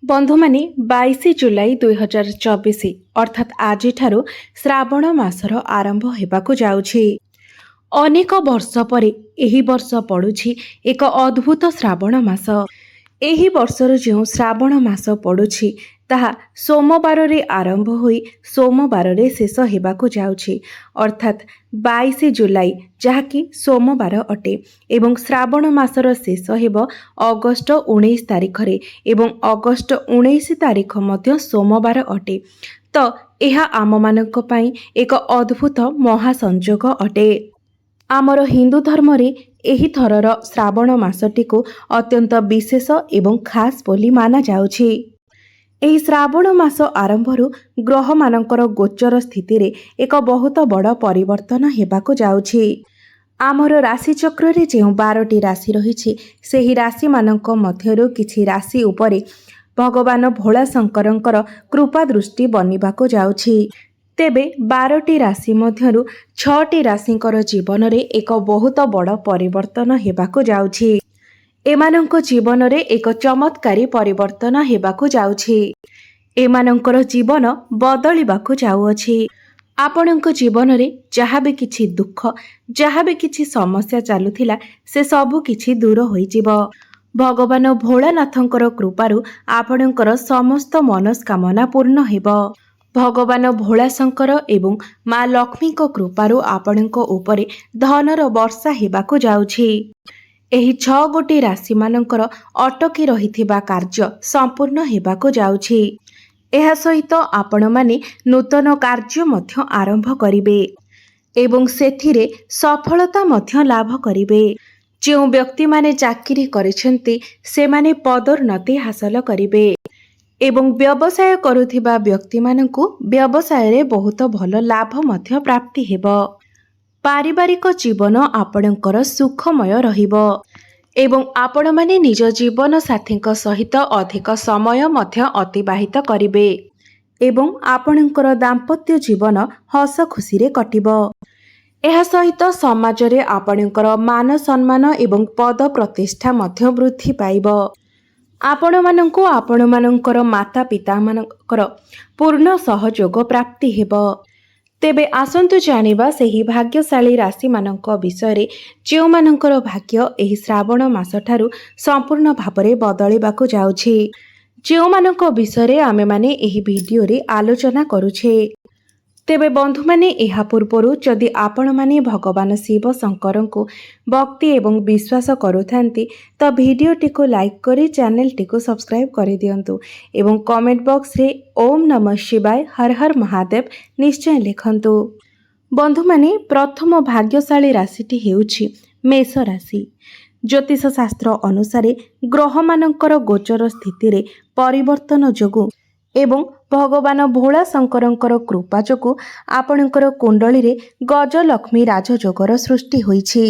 बंधु माने 22 जुलाई 2024 अर्थात आज श्रावण मासर आरंभ हेबाकु जाउछि। अनेक वर्ष परे एही वर्ष पड़ुछि एक अद्भुत श्रावण मास। एही वर्षर जो श्रावण मास पड़ुछि ताहा सोमवार रे आरंभ होई सोमवार रे शेष हेबाकु जाउछि अर्थात 22 जुलाई जहाँकि सोमवार अटे एवं श्रावण मासर शेष हेब अगस्ट 19 तारिख रे एवं अगस्ट 19 तारिख मध्य सोमवार अटे। तो यह आम मानक पई एक अद्भुत महासंयोग अटे। आमर हिंदू धर्म रे एही थरर श्रावण मासटी को अत्यंत विशेष एवं खास बोली माना जाउछि। एही श्रावण मास आरंभरू ग्रह मानकर गोचर स्थिति रे एक बहुत बड़ परिवर्तन हेबाकु जाउछि। आमर राशि चक्र रे जे 12टी राशि रहिछि सेही राशि मानक मध्यरु किछि राशि उपरे भगवान भोला शंकरंकर कृपा दृष्टि बनिबाकु जाउछि। तेबे 12टी राशि मध्यरु 6टी राशिंकर जीवन रे एक बहुत बड़ परिवर्तन हेबाकु जाउछि। एमानंको जीवन रे एक चमत्कारी परिवर्तन हेबाकु जाउछि। एमानंकर जीवन बदलिबाकु जाउअछि। आपणको जीवन रे जहाँ भी किछि दुख जहाँ भी किछि समस्या चालुथिला से सबु किछि दूर होई जिवो। भगवान भोलानाथंकर कृपारु आपणकर समस्त मनस्कामना पूर्ण हेबो। भगवान भोला शंकर एवं माँ लक्ष्मी को कृपारु आपणको उपरे धनर वर्षा हेबाकु जाउछि। एही 6 गोटी राशि मानकर अटकी रहिथिबा कार्य संपूर्ण हेबाकु जाउछि। एहा सहित आपण माने नूतन कार्य मध्य आरंभ करिवे एवं सेथिरे सफलता मध्य लाभ करिवे। जो व्यक्ति माने चाकरी करिसेंती से माने पदोन्नति हासिल करिवे एवं व्यवसाय करुथिबा व्यक्ति मानकु व्यवसाय रे बहुत भल लाभ मध्य प्राप्ति हेबो। पारिवारिक जीवन आपणकर सुखमय रहिबो एवं आपण माने निज जीवन साथीक सहित अधिक समय मध्य अतिबाहित करिवे एवं आपणकर दाम्पत्य जीवन हस खुशी रे कटिबो। एहा सहित समाज रे आपणकर मान सम्मान एवं पद प्रतिष्ठा मध्य वृद्धि पाइबो। आपण मानंकु आपण मानंकर माता पिता मानंकर पूर्ण सहयोग प्राप्ति हेबो। तेबे आसंतु जानिबा सेही भाग्यशाली राशि मानक विषय जो मानकर भाग्य एही श्रावण मास ठारू संपूर्ण भाबरे बदलिबाकु जाउछि जो मानक विषय आमे माने एही वीडियो रे आलोचना करूछे। तेबे बंधु माने एहा पूर्वरु जदि आपण माने भगवान शिव शंकरंकु भक्ति एवं विश्वास करुथांती तो वीडियोटी को लाइक करी चैनल टी को सब्सक्राइब कर दियंतु एवं कमेंट बॉक्स रे ओम नमः शिवाय हर हर महादेव निश्चय लिखंतु। बंधु माने प्रथम भाग्यशाली राशिटी हेउछि मेष राशि। ज्योतिष शास्त्र अनुसारे ग्रह मानकर गोचर स्थिति रे परिवर्तन जोगु एवं भगवान भोला शंकरंकर कृपा जोगु आपणकर कुंडली रे गजलक्ष्मी राजयोगर सृष्टि होईछि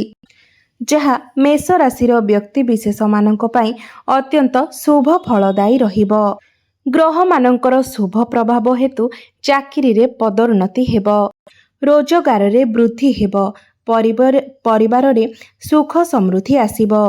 जहा मेष राशिर व्यक्ति विशेष मानक पई अत्यंत शुभ फलदायी रहिबो। ग्रह मानकर शुभ प्रभाव हेतु चाकरी रे पदोन्नति हेबो, रोजगार रे वृद्धि हेबो, परिवार रे सुख समृद्धि आसीबो,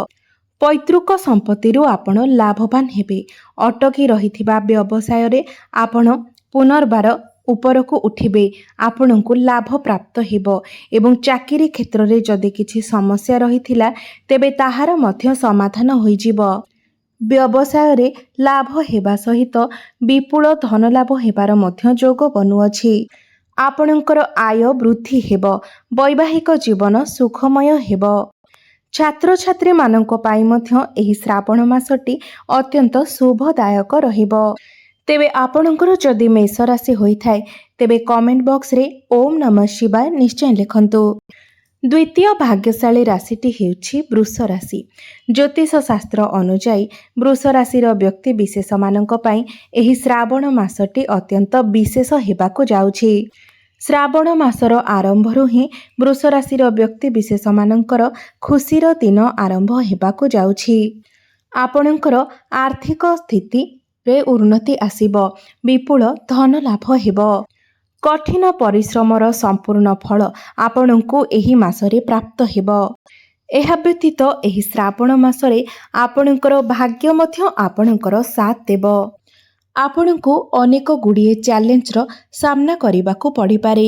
पैतृक संपत्ति आपण लाभवान हेबे, अटकी रहिथिबा व्यवसाय रे आपण पुनर्बार उपरकू उठिबे, आपणकू लाभ प्राप्त हेबो एवं चाकरी क्षेत्र रे जदि किछि समस्या रहिथिला तेबे ताहार मध्य समाधान होई जिवो। व्यवसाय रे लाभ हेबा सहित विपुल धन लाभ हेबार मध्य जोग बनुअछि। आपणकर आय वृद्धि हेबो, वैवाहिक जीवन सुखमय हेबो। छात्र छात्री मानक पाई मध्य एही श्रावण मासटी अत्यंत शुभदायक रहिबो। तेबे आपणकर जदि मेष राशि होइथाय तेबे कमेंट बॉक्स रे ओम नमः शिवाय निश्चय लिखंतु। द्वितीय भाग्यशाली राशिटी हेउछि वृष राशि। ज्योतिष शास्त्र अनुसार वृष राशिर व्यक्ति विशेष मानक पाई एही श्रावण मासटी अत्यंत विशेष हेबाकु जाउछि। श्रावण मासर आरंभरू ही वृष राशिर व्यक्ति विशेष मानकर खुशीर दिन आरंभ हेबाकु जाउछि। आपणकर आर्थिक स्थिति रे उन्नति आसीबो, विपुल धन लाभ हेबो। कठिन परिश्रमर संपूर्ण फल आपणଙ୍କୁ एही मासरे प्राप्त हेबो। एहा व्यतीत एही श्रावण मासरे आपणଙ୍କର भाग्य मध्य आपणଙ୍କର साथ देबो। ଆପଣଙ୍କୁ ଅନେକ ଗୁଡ଼ିଏ ଚ୍ୟାଲେଞ୍ଜର ସାମ୍ନା କରିବାକୁ ପଡ଼ିପାରେ।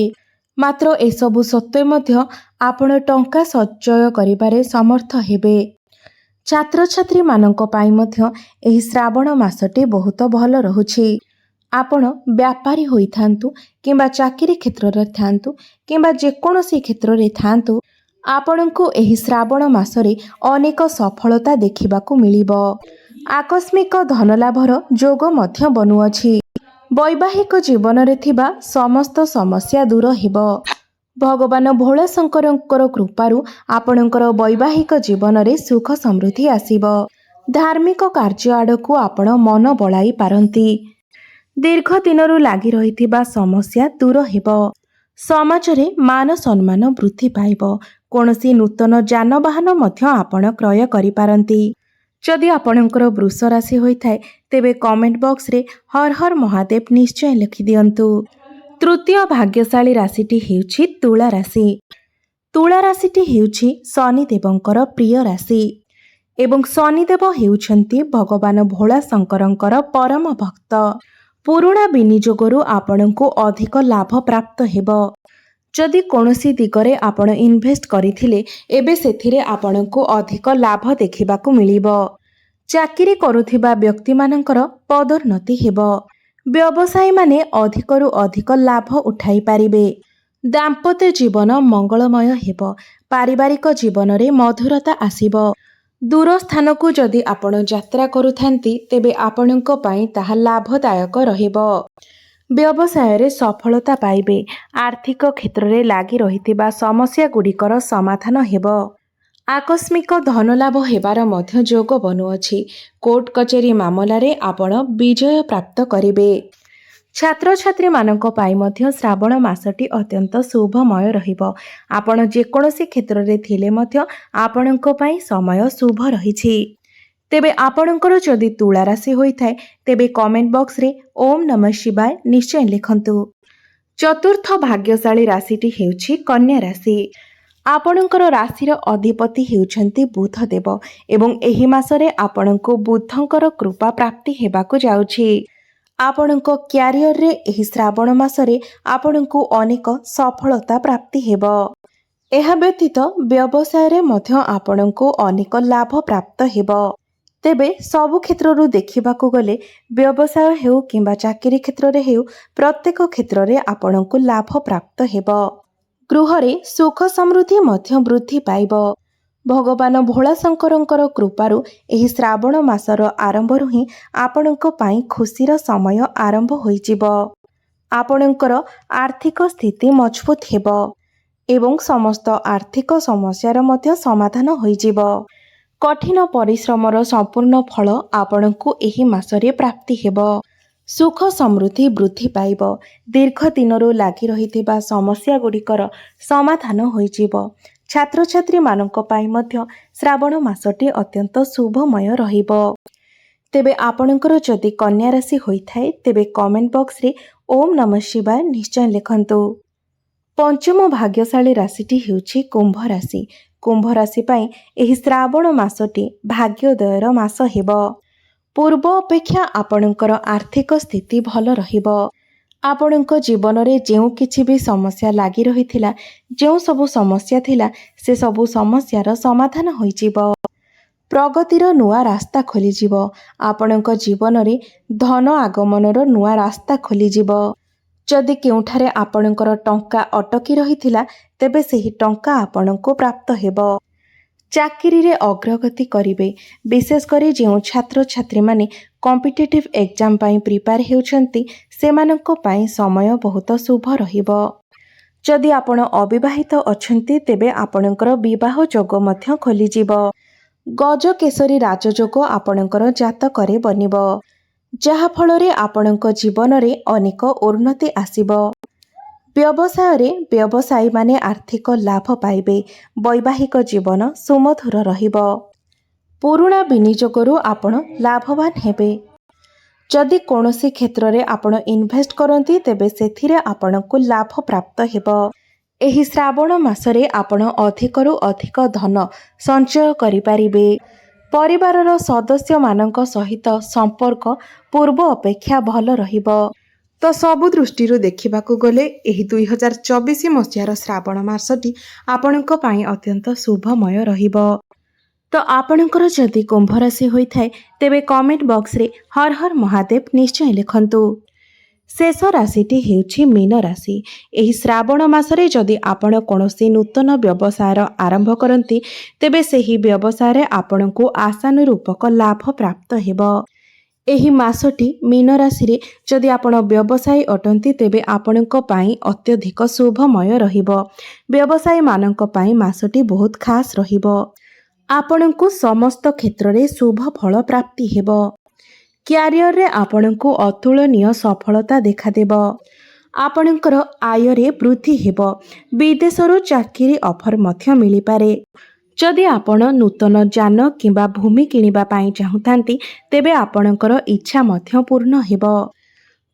ମାତ୍ର ଏସବୁ ସତ୍ତ୍ୱେ ମଧ୍ୟ ଆପଣ ଟଙ୍କା ସଞ୍ଚୟ କରିବାରେ ସମର୍ଥ ହେବେ। ଛାତ୍ରଛାତ୍ରୀମାନଙ୍କ ପାଇଁ ମଧ୍ୟ ଏହି ଶ୍ରାବଣ ମାସଟି ବହୁତ ଭଲ ରହୁଛି। ଆପଣ ବ୍ୟାପାରୀ ହୋଇଥାନ୍ତୁ କିମ୍ବା ଚାକିରି କ୍ଷେତ୍ରରେ ଥାନ୍ତୁ କିମ୍ବା ଯେକୌଣସି କ୍ଷେତ୍ରରେ ଥାନ୍ତୁ, ଆପଣଙ୍କୁ ଏହି ଶ୍ରାବଣ ମାସରେ ଅନେକ ସଫଳତା ଦେଖିବାକୁ ମିଳିବ। ଆକସ୍ମିକ ଧନଲାଭର ଯୋଗ ମଧ୍ୟ ବନୁଅଛି। ବୈବାହିକ ଜୀବନରେ ଥିବା ସମସ୍ତ ସମସ୍ୟା ଦୂର ହେବ। ଭଗବାନ ଭୋଳାଶଙ୍କରଙ୍କର କୃପାରୁ ଆପଣଙ୍କର ବୈବାହିକ ଜୀବନରେ ସୁଖ ସମୃଦ୍ଧି ଆସିବ। ଧାର୍ମିକ କାର୍ଯ୍ୟ ଆଡ଼କୁ ଆପଣ ମନ ବଳାଇ ପାରନ୍ତି। ଦୀର୍ଘ ଦିନରୁ ଲାଗି ରହିଥିବା ସମସ୍ୟା ଦୂର ହେବ। ସମାଜରେ ମାନ ସମ୍ମାନ ବୃଦ୍ଧି ପାଇବ। କୌଣସି ନୂତନ ଯାନବାହନ ମଧ୍ୟ ଆପଣ କ୍ରୟ କରିପାରନ୍ତି। ଯଦି ଆପଣଙ୍କର ବୃଷ ରାଶି ହୋଇଥାଏ, ତେବେ କମେଣ୍ଟ ବକ୍ସରେ ହର ହର ମହାଦେବ ନିଶ୍ଚୟ ଲେଖିଦିଅନ୍ତୁ। ତୃତୀୟ ଭାଗ୍ୟଶାଳୀ ରାଶିଟି ହେଉଛି ତୁଳା ରାଶି। ତୁଳା ରାଶିଟି ହେଉଛି ଶନିଦେବଙ୍କର ପ୍ରିୟ ରାଶି ଏବଂ ଶନିଦେବ ହେଉଛନ୍ତି ଭଗବାନ ଭୋଳାଶଙ୍କରଙ୍କର ପରମ ଭକ୍ତ। ପୁରୁଣା ବିନିଯୋଗରୁ ଆପଣଙ୍କୁ ଅଧିକ ଲାଭ ପ୍ରାପ୍ତ ହେବ। ଯଦି କୌଣସି ଦିଗରେ ଆପଣ ଇନଭେଷ୍ଟ କରିଥିଲେ, ଏବେ ସେଥିରେ ଆପଣଙ୍କୁ ଅଧିକ ଲାଭ ଦେଖିବାକୁ ମିଳିବ। ଚାକିରି କରୁଥିବା ବ୍ୟକ୍ତିମାନଙ୍କର ପଦୋନ୍ନତି ହେବ। ବ୍ୟବସାୟୀମାନେ ଅଧିକରୁ ଅଧିକ ଲାଭ ଉଠାଇ ପାରିବେ। ଦାମ୍ପତ୍ୟ ଜୀବନ ମଙ୍ଗଳମୟ ହେବ। ପାରିବାରିକ ଜୀବନରେ ମଧୁରତା ଆସିବ। ଦୂର ସ୍ଥାନକୁ ଯଦି ଆପଣ ଯାତ୍ରା କରୁଥାନ୍ତି, ତେବେ ଆପଣଙ୍କ ପାଇଁ ତାହା ଲାଭଦାୟକ ରହିବ। ବ୍ୟବସାୟରେ ସଫଳତା ପାଇବେ। ଆର୍ଥିକ କ୍ଷେତ୍ରରେ ଲାଗି ରହିଥିବା ସମସ୍ୟାଗୁଡ଼ିକର ସମାଧାନ ହେବ। ଆକସ୍ମିକ ଧନଲାଭ ହେବାର ମଧ୍ୟ ଯୋଗ ବନୁଅଛି। କୋର୍ଟ କଚେରୀ ମାମଲାରେ ଆପଣ ବିଜୟ ପ୍ରାପ୍ତ କରିବେ। ଛାତ୍ରଛାତ୍ରୀମାନଙ୍କ ପାଇଁ ମଧ୍ୟ ଶ୍ରାବଣ ମାସଟି ଅତ୍ୟନ୍ତ ଶୁଭମୟ ରହିବ। ଆପଣ ଯେକୌଣସି କ୍ଷେତ୍ରରେ ଥିଲେ ମଧ୍ୟ ଆପଣଙ୍କ ପାଇଁ ସମୟ ଶୁଭ ରହିଛି। ତେବେ ଆପଣଙ୍କର ଯଦି ତୁଳା ରାଶି ହୋଇଥାଏ, ତେବେ କମେଣ୍ଟ ବକ୍ସରେ ଓମ୍ ନମଃ ଶିବାୟ ନିଶ୍ଚୟ ଲେଖନ୍ତୁ। ଚତୁର୍ଥ ଭାଗ୍ୟଶାଳୀ ରାଶିଟି ହେଉଛି କନ୍ୟା ରାଶି। ଆପଣଙ୍କର ରାଶିର ଅଧିପତି ହେଉଛନ୍ତି ବୁଧ ଦେବ ଏବଂ ଏହି ମାସରେ ଆପଣଙ୍କୁ ବୁଧଙ୍କର କୃପା ପ୍ରାପ୍ତି ହେବାକୁ ଯାଉଛି। ଆପଣଙ୍କ କ୍ୟାରିୟରରେ ଏହି ଶ୍ରାବଣ ମାସରେ ଆପଣଙ୍କୁ ଅନେକ ସଫଳତା ପ୍ରାପ୍ତି ହେବ। ଏହା ବ୍ୟତୀତ ବ୍ୟବସାୟରେ ମଧ୍ୟ ଆପଣଙ୍କୁ ଅନେକ ଲାଭ ପ୍ରାପ୍ତ ହେବ। ତେବେ ସବୁ କ୍ଷେତ୍ରରୁ ଦେଖିବାକୁ ଗଲେ ବ୍ୟବସାୟ ହେଉ କିମ୍ବା ଚାକିରି କ୍ଷେତ୍ରରେ ହେଉ, ପ୍ରତ୍ୟେକ କ୍ଷେତ୍ରରେ ଆପଣଙ୍କୁ ଲାଭ ପ୍ରାପ୍ତ ହେବ। ଗୃହରେ ସୁଖ ସମୃଦ୍ଧି ମଧ୍ୟ ବୃଦ୍ଧି ପାଇବ। ଭଗବାନ ଭୋଳାଶଙ୍କରଙ୍କର କୃପାରୁ ଏହି ଶ୍ରାବଣ ମାସର ଆରମ୍ଭରୁ ହିଁ ଆପଣଙ୍କ ପାଇଁ ଖୁସିର ସମୟ ଆରମ୍ଭ ହୋଇଯିବ। ଆପଣଙ୍କର ଆର୍ଥିକ ସ୍ଥିତି ମଜବୁତ ହେବ ଏବଂ ସମସ୍ତ ଆର୍ଥିକ ସମସ୍ୟାର ମଧ୍ୟ ସମାଧାନ ହୋଇଯିବ। କଠିନ ପରିଶ୍ରମର ସମ୍ପୂର୍ଣ୍ଣ ଫଳ ଆପଣଙ୍କୁ ଏହି ମାସରେ ପ୍ରାପ୍ତି ହେବ। ସୁଖ ସମୃଦ୍ଧି ବୃଦ୍ଧି ପାଇବ। ଦୀର୍ଘ ଦିନରୁ ଲାଗି ରହିଥିବା ସମସ୍ୟାଗୁଡ଼ିକର ସମାଧାନ ହୋଇଯିବ। ଛାତ୍ରଛାତ୍ରୀମାନଙ୍କ ପାଇଁ ମଧ୍ୟ ଶ୍ରାବଣ ମାସଟି ଅତ୍ୟନ୍ତ ଶୁଭମୟ ରହିବ। ତେବେ ଆପଣଙ୍କର ଯଦି କନ୍ୟା ରାଶି ହୋଇଥାଏ, ତେବେ କମେଣ୍ଟ ବକ୍ସରେ ଓମ୍ ନମଃ ଶିବାୟ ନିଶ୍ଚୟ ଲେଖନ୍ତୁ। ପଞ୍ଚମ ଭାଗ୍ୟଶାଳୀ ରାଶିଟି ହେଉଛି କୁମ୍ଭ ରାଶି। କୁମ୍ଭ ରାଶି ପାଇଁ ଏହି ଶ୍ରାବଣ ମାସଟି ଭାଗ୍ୟୋଦୟର ମାସ ହେବ। ପୂର୍ବ ଅପେକ୍ଷା ଆପଣଙ୍କର ଆର୍ଥିକ ସ୍ଥିତି ଭଲ ରହିବ। ଆପଣଙ୍କ ଜୀବନରେ ଯେଉଁ କିଛି ବି ସମସ୍ୟା ଲାଗି ରହିଥିଲା, ଯେଉଁ ସବୁ ସମସ୍ୟା ଥିଲା, ସେ ସବୁ ସମସ୍ୟାର ସମାଧାନ ହୋଇଯିବ। ପ୍ରଗତିର ନୂଆ ରାସ୍ତା ଖୋଲିଯିବ। ଆପଣଙ୍କ ଜୀବନରେ ଧନ ଆଗମନର ନୂଆ ରାସ୍ତା ଖୋଲିଯିବ। ଯଦି କେଉଁଠାରେ ଆପଣଙ୍କର ଟଙ୍କା ଅଟକି ରହିଥିଲା, ତେବେ ସେହି ଟଙ୍କା ଆପଣଙ୍କୁ ପ୍ରାପ୍ତ ହେବ। ଚାକିରିରେ ଅଗ୍ରଗତି କରିବେ। ବିଶେଷ କରି ଯେଉଁ ଛାତ୍ରଛାତ୍ରୀମାନେ କମ୍ପିଟିଟିଭ୍ ଏକ୍ଜାମ୍ ପାଇଁ ପ୍ରିପେୟାର ହେଉଛନ୍ତି, ସେମାନଙ୍କ ପାଇଁ ସମୟ ବହୁତ ଶୁଭ ରହିବ। ଯଦି ଆପଣ ଅବିବାହିତ ଅଛନ୍ତି, ତେବେ ଆପଣଙ୍କର ବିବାହ ଯୋଗ ମଧ୍ୟ ଖୋଲିଯିବ। ଗଜକେଶରୀ ରାଜଯୋଗ ଆପଣଙ୍କର ଜାତକରେ ବନିବ, ଯାହାଫଳରେ ଆପଣଙ୍କ ଜୀବନରେ ଅନେକ ଉନ୍ନତି ଆସିବ। ବ୍ୟବସାୟରେ ବ୍ୟବସାୟୀମାନେ ଆର୍ଥିକ ଲାଭ ପାଇବେ। ବୈବାହିକ ଜୀବନ ସୁମଧୁର ରହିବ। ପୁରୁଣା ବିନିଯୋଗରୁ ଆପଣ ଲାଭବାନ ହେବେ। ଯଦି କୌଣସି କ୍ଷେତ୍ରରେ ଆପଣ ଇନଭେଷ୍ଟ କରନ୍ତି, ତେବେ ସେଥିରେ ଆପଣଙ୍କୁ ଲାଭ ପ୍ରାପ୍ତ ହେବ। ଏହି ଶ୍ରାବଣ ମାସରେ ଆପଣ ଅଧିକରୁ ଅଧିକ ଧନ ସଞ୍ଚୟ କରିପାରିବେ। ପରିବାରର ସଦସ୍ୟମାନଙ୍କ ସହିତ ସମ୍ପର୍କ ପୂର୍ବ ଅପେକ୍ଷା ଭଲ ରହିବ। ତ ସବୁ ଦୃଷ୍ଟିରୁ ଦେଖିବାକୁ ଗଲେ ଏହି 2024 ମସିହାର ଶ୍ରାବଣ ମାସଟି ଆପଣଙ୍କ ପାଇଁ ଅତ୍ୟନ୍ତ ଶୁଭମୟ ରହିବ। ତ ଆପଣଙ୍କର ଯଦି କୁମ୍ଭ ରାଶି ହୋଇଥାଏ ତେବେ କମେଣ୍ଟ ବକ୍ସରେ ହର ହର ମହାଦେବ ନିଶ୍ଚୟ ଲେଖନ୍ତୁ। ଶେଷ ରାଶିଟି ହେଉଛି ମୀନ ରାଶି। ଏହି ଶ୍ରାବଣ ମାସରେ ଯଦି ଆପଣ କୌଣସି ନୂତନ ବ୍ୟବସାୟର ଆରମ୍ଭ କରନ୍ତି ତେବେ ସେହି ବ୍ୟବସାୟରେ ଆପଣଙ୍କୁ ଆଶାନୁରୂପକ ଲାଭ ପ୍ରାପ୍ତ ହେବ। ଏହି ମାସଟି ମୀନ ରାଶିରେ ଯଦି ଆପଣ ବ୍ୟବସାୟୀ ଅଟନ୍ତି ତେବେ ଆପଣଙ୍କ ପାଇଁ ଅତ୍ୟଧିକ ଶୁଭମୟ ରହିବ। ବ୍ୟବସାୟୀମାନଙ୍କ ପାଇଁ ମାସଟି ବହୁତ ଖାସ୍ ରହିବ। ଆପଣଙ୍କୁ ସମସ୍ତ କ୍ଷେତ୍ରରେ ଶୁଭ ଫଳ ପ୍ରାପ୍ତି ହେବ। କ୍ୟାରିୟରରେ ଆପଣଙ୍କୁ ଅତୁଳନୀୟ ସଫଳତା ଦେଖାଦେବ। ଆପଣଙ୍କର ଆୟରେ ବୃଦ୍ଧି ହେବ। ବିଦେଶରୁ ଚାକିରି ଅଫର ମଧ୍ୟ ମିଳିପାରେ। ଯଦି ଆପଣ ନୂତନ ଯାନ କିମ୍ବା ଭୂମି କିଣିବା ପାଇଁ ଚାହୁଁଥାନ୍ତି ତେବେ ଆପଣଙ୍କର ଇଚ୍ଛା ମଧ୍ୟ ପୂର୍ଣ୍ଣ ହେବ।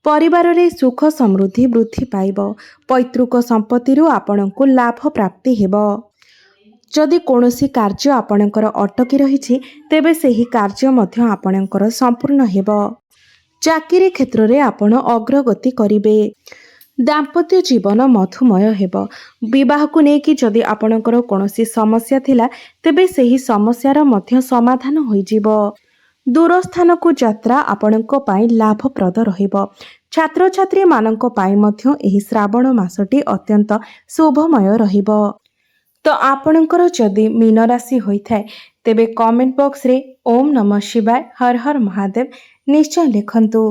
ପରିବାରରେ ସୁଖ ସମୃଦ୍ଧି ବୃଦ୍ଧି ପାଇବ। ପୈତୃକ ସମ୍ପତ୍ତିରୁ ଆପଣଙ୍କୁ ଲାଭ ପ୍ରାପ୍ତି ହେବ। ଯଦି କୌଣସି କାର୍ଯ୍ୟ ଆପଣଙ୍କର ଅଟକି ରହିଛି ତେବେ ସେହି କାର୍ଯ୍ୟ ମଧ୍ୟ ଆପଣଙ୍କର ସମ୍ପୂର୍ଣ୍ଣ ହେବ। ଚାକିରି କ୍ଷେତ୍ରରେ ଆପଣ ଅଗ୍ରଗତି କରିବେ। ଦାମ୍ପତ୍ୟ ଜୀବନ ମଧୁମୟ ହେବ। ବିବାହକୁ ନେଇକି ଯଦି ଆପଣଙ୍କର କୌଣସି ସମସ୍ୟା ଥିଲା ତେବେ ସେହି ସମସ୍ୟାର ମଧ୍ୟ ସମାଧାନ ହୋଇଯିବ। ଦୂର ସ୍ଥାନକୁ ଯାତ୍ରା ଆପଣଙ୍କ ପାଇଁ ଲାଭପ୍ରଦ ରହିବ। ଛାତ୍ରଛାତ୍ରୀମାନଙ୍କ ପାଇଁ ମଧ୍ୟ ଏହି ଶ୍ରାବଣ ମାସଟି ଅତ୍ୟନ୍ତ ଶୁଭମୟ ରହିବ। ତ ଆପଣଙ୍କର ଯଦି ମୀନ ରାଶି ହୋଇଥାଏ ତେବେ କମେଣ୍ଟ ବକ୍ସରେ ଓମ୍ ନମଃ ଶିବାୟ ହର ହର ମହାଦେବ ନିଶ୍ଚୟ ଲେଖନ୍ତୁ।